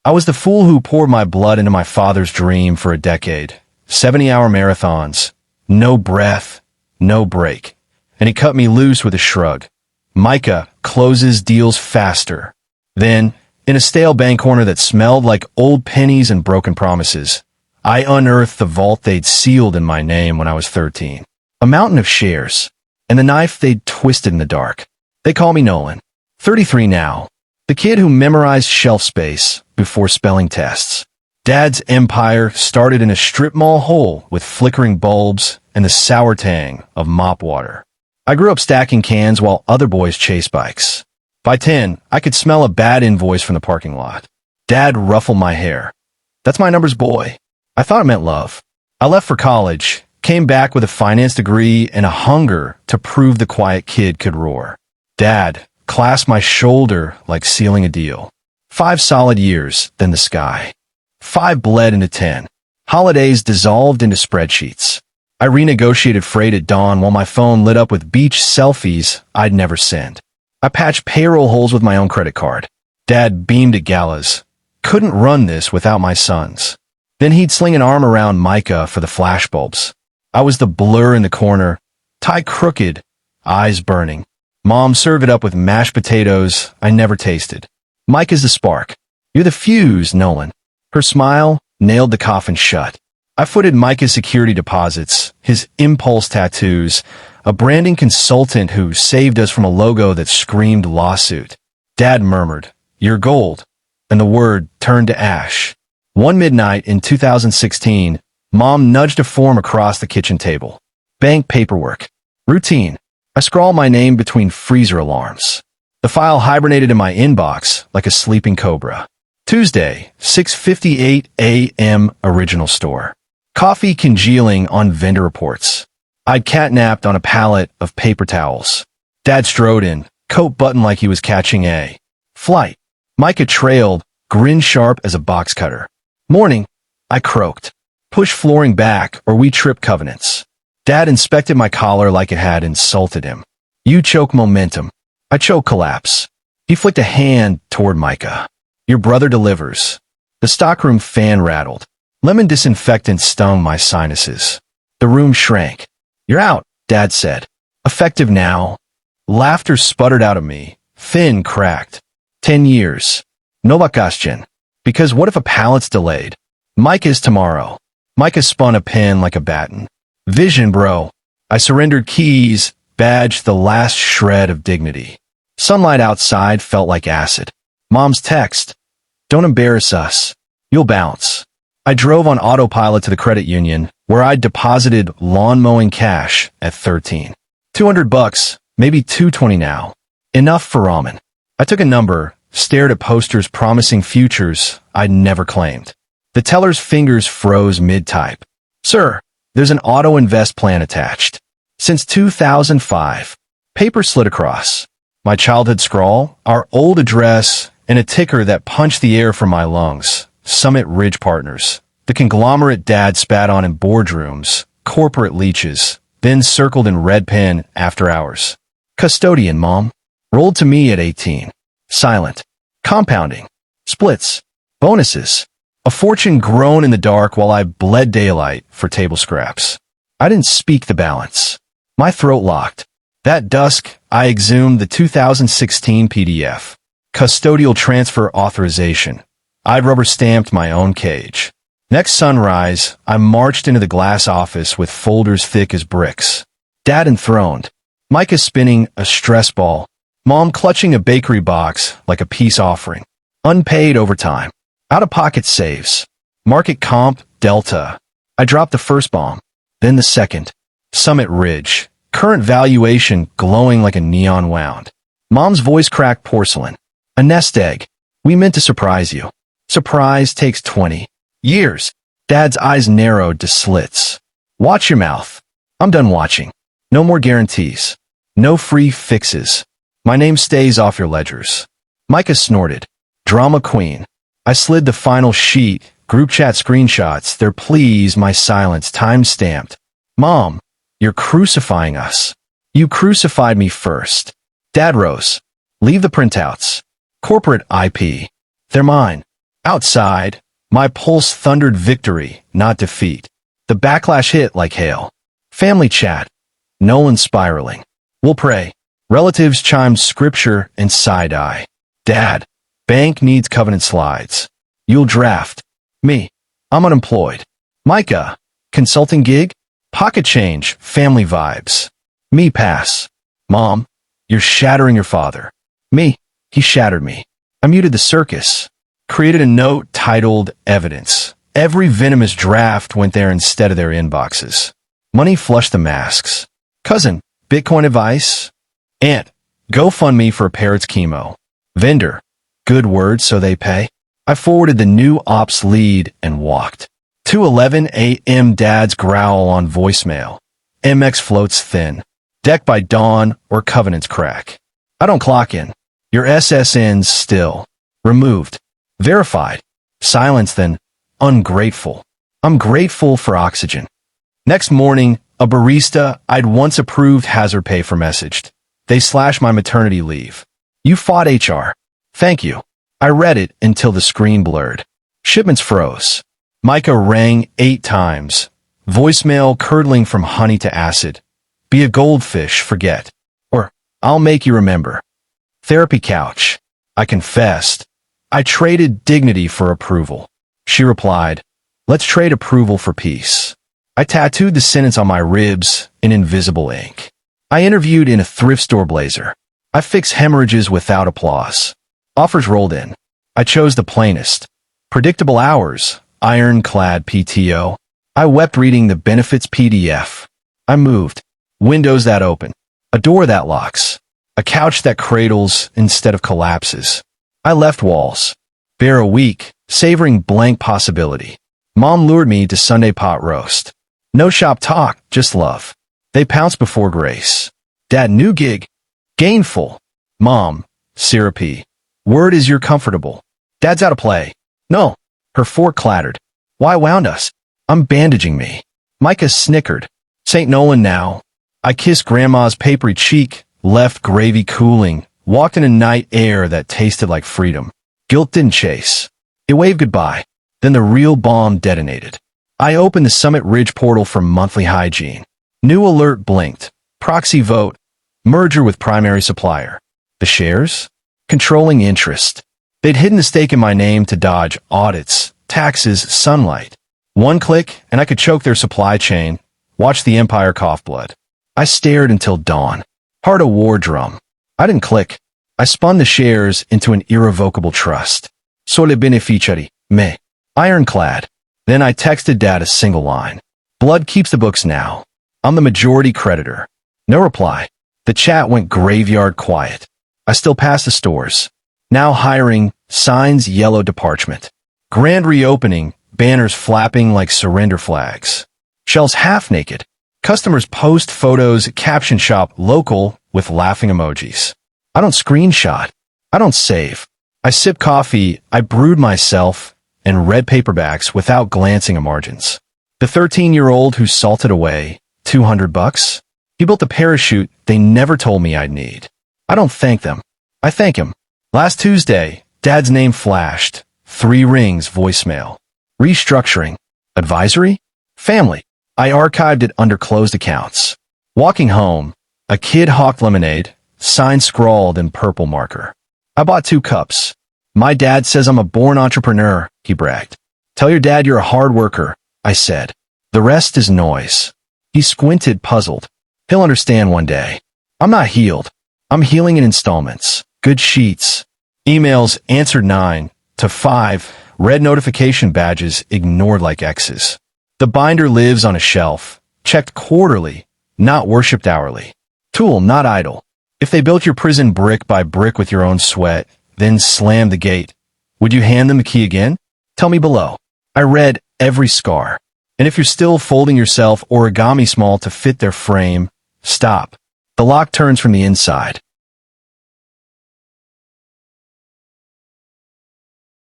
I was the fool who poured my blood into my father's dream for a decade. 70-hour marathons. No breath, no break. And he cut me loose with a shrug. Micah closes deals faster. Then, in a stale bank corner that smelled like old pennies and broken promises, I unearthed the vault they'd sealed in my name when I was 13. A mountain of shares, and the knife they'd twisted in the dark. They call me Nolan. 33 now. The kid who memorized shelf space before spelling tests. Dad's empire started in a strip mall hole with flickering bulbs and the sour tang of mop water. I grew up stacking cans while other boys chased bikes. By 10, I could smell a bad invoice from the parking lot. Dad ruffled my hair. That's my number's boy. I thought it meant love. I left for college, came back with a finance degree and a hunger to prove the quiet kid could roar. Dad clasped my shoulder like sealing a deal. 5 solid years, then the sky. 5 bled into 10. Holidays dissolved into spreadsheets. I renegotiated freight at dawn while my phone lit up with beach selfies I'd never send. I patched payroll holes with my own credit card. Dad beamed at galas. Couldn't run this without my sons. Then he'd sling an arm around Micah for the flashbulbs. I was the blur in the corner, tie crooked, eyes burning. Mom served it up with mashed potatoes I never tasted. Micah's the spark. You're the fuse, Nolan. Her smile nailed the coffin shut. I footed Micah's security deposits, his impulse tattoos, a branding consultant who saved us from a logo that screamed lawsuit. Dad murmured, "You're gold," and the word turned to ash. One midnight in 2016, Mom nudged a form across the kitchen table. Bank paperwork. Routine. I scrawled my name between freezer alarms. The file hibernated in my inbox like a sleeping cobra. Tuesday, 6:58 a.m. Original store. Coffee congealing on vendor reports. I'd catnapped on a pallet of paper towels. Dad strode in, coat buttoned like he was catching a flight. Micah trailed, grin sharp as a box cutter. Morning, I croaked. Push flooring back or we trip covenants. Dad inspected my collar like it had insulted him. You choke momentum. I choke collapse. He flicked a hand toward Micah. Your brother delivers. The stockroom fan rattled. Lemon disinfectant stung my sinuses. The room shrank. You're out, Dad said. Effective now. Laughter sputtered out of me. Thin cracked. 10 years. No vakastion. Because what if a pallet's delayed? Micah's tomorrow. Micah spun a pen like a baton. Vision, bro. I surrendered keys, badged the last shred of dignity. Sunlight outside felt like acid. Mom's text. Don't embarrass us. You'll bounce. I drove on autopilot to the credit union, where I'd deposited lawn mowing cash at 13. $200, maybe $220 now. Enough for ramen. I took a number, stared at posters promising futures I'd never claimed. The teller's fingers froze mid-type. Sir, there's an auto invest plan attached. Since 2005. Paper slid across. My childhood scrawl, our old address, and a ticker that punched the air from my lungs. Summit Ridge Partners. The conglomerate Dad spat on in boardrooms, corporate leeches, then circled in red pen after hours. Custodian, Mom. Rolled to me at 18. Silent. Compounding. Splits. Bonuses. A fortune grown in the dark while I bled daylight for table scraps. I didn't speak the balance. My throat locked. That dusk, I exhumed the 2016 PDF. Custodial transfer authorization. I'd rubber-stamped my own cage. Next sunrise, I marched into the glass office with folders thick as bricks. Dad enthroned. Micah spinning a stress ball. Mom clutching a bakery box like a peace offering. Unpaid overtime. Out-of-pocket saves. Market comp, Delta. I dropped the first bomb. Then the second. Summit Ridge. Current valuation glowing like a neon wound. Mom's voice cracked porcelain. A nest egg. We meant to surprise you. Surprise takes 20 years. Dad's eyes narrowed to slits. Watch your mouth. I'm done watching. No more guarantees. No free fixes. My name stays off your ledgers. Micah snorted. Drama queen. I slid the final sheet, group chat screenshots, their pleas, my silence, time-stamped. Mom, you're crucifying us. You crucified me first. Dad rose. Leave the printouts. Corporate IP. They're mine. Outside, my pulse thundered victory, not defeat. The backlash hit like hail. Family chat. Nolan spiraling. We'll pray. Relatives chimed scripture and side-eye. Dad. Bank needs covenant slides. You'll draft. Me. I'm unemployed. Micah. Consulting gig? Pocket change. Family vibes. Me pass. Mom. You're shattering your father. Me. He shattered me. I muted the circus. Created a note titled Evidence. Every venomous draft went there instead of their inboxes. Money flushed the masks. Cousin. Bitcoin advice? Aunt. GoFundMe for a parrot's chemo. Vendor. Good words so they pay. I forwarded the new ops lead and walked. 2:11 a.m. Dad's growl on voicemail. MX floats thin. Deck by dawn or covenants crack. I don't clock in. Your SSN's still. Removed. Verified. Silence then. Ungrateful. I'm grateful for oxygen. Next morning, a barista I'd once approved hazard pay for messaged. They slashed my maternity leave. You fought HR. Thank you. I read it until the screen blurred. Shipments froze. Micah rang 8 times. Voicemail curdling from honey to acid. Be a goldfish, forget. Or, I'll make you remember. Therapy couch. I confessed. I traded dignity for approval. She replied, let's trade approval for peace. I tattooed the sentence on my ribs in invisible ink. I interviewed in a thrift store blazer. I fixed hemorrhages without applause. Offers rolled in. I chose the plainest. Predictable hours. Ironclad PTO. I wept reading the benefits PDF. I moved. Windows that open. A door that locks. A couch that cradles instead of collapses. I left walls. Bare a week, savoring blank possibility. Mom lured me to Sunday pot roast. No shop talk, just love. They pounced before grace. Dad, new gig. Gainful. Mom, syrupy. Word is you're comfortable. Dad's out of play. No. Her fork clattered. Why wound us? I'm bandaging me. Micah snickered. St. Nolan now. I kissed Grandma's papery cheek, left gravy cooling, walked in a night air that tasted like freedom. Guilt didn't chase. It waved goodbye. Then the real bomb detonated. I opened the Summit Ridge portal for monthly hygiene. New alert blinked. Proxy vote. Merger with primary supplier. The shares? Controlling interest. They'd hidden a stake in my name to dodge audits, taxes, sunlight. One click, and I could choke their supply chain. Watch the empire cough blood. I stared until dawn. Heart a war drum. I didn't click. I spun the shares into an irrevocable trust. Sole beneficiary, me. Ironclad. Then I texted Dad a single line. Blood keeps the books now. I'm the majority creditor. No reply. The chat went graveyard quiet. I still pass the stores. Now hiring, signs yellowed to parchment. Grand reopening, banners flapping like surrender flags. Shelves half naked. Customers post photos, caption shop local with laughing emojis. I don't screenshot. I don't save. I sip coffee I brewed myself and read paperbacks without glancing at margins. The 13-year-old who salted away $200. He built a parachute they never told me I'd need. I don't thank them. I thank him. Last Tuesday, Dad's name flashed. 3 rings voicemail. Restructuring. Advisory? Family. I archived it under closed accounts. Walking home, a kid hawked lemonade, sign scrawled in purple marker. I bought 2 cups. My dad says I'm a born entrepreneur, he bragged. Tell your dad you're a hard worker, I said. The rest is noise. He squinted, puzzled. He'll understand one day. I'm not healed. I'm healing in installments. Good sheets. Emails answered 9 to 5. Red notification badges ignored like X's. The binder lives on a shelf. Checked quarterly, not worshipped hourly. Tool, not idle. If they built your prison brick by brick with your own sweat, then slammed the gate, would you hand them the key again? Tell me below. I read every scar. And if you're still folding yourself origami small to fit their frame, stop. The lock turns from the inside.